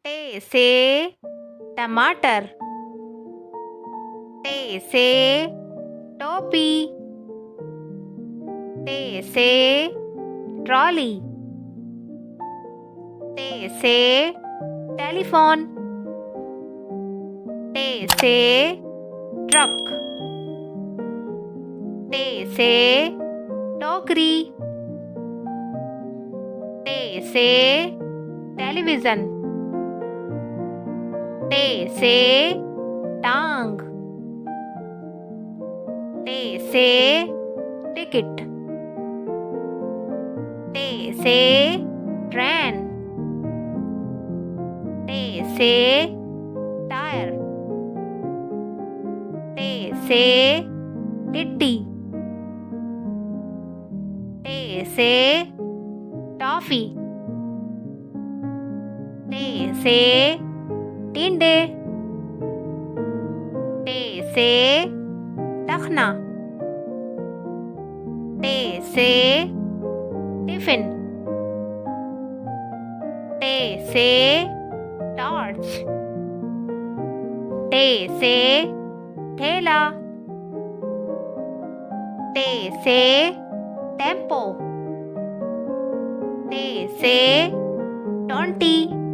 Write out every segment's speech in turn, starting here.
टे से टमाटर। टे से टोपी। टे से ट्रॉली। टे से टेलीफोन। टे से ट्रक। टे से टोकरी। टे से टेलीविजन। टे से टांग। टे से टिकट। टे से ट्रेन। टे से टायर। टे से टिड्डी। टे से टॉफी। टे से टिंडे। टे से टखना। टे से टिफिन। टे से टॉर्च। टे से ठेला। टे से टेम्पो। टे से टोंटी।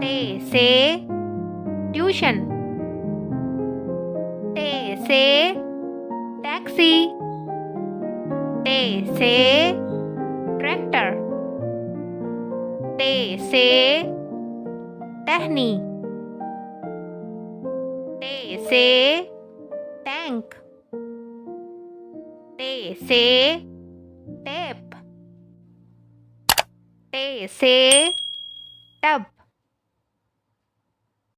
टे से ट्यूशन। टे से टैक्सी। टे से ट्रैक्टर। टे से टहनी। टे से टैंक। टे से टेप। टे से टब।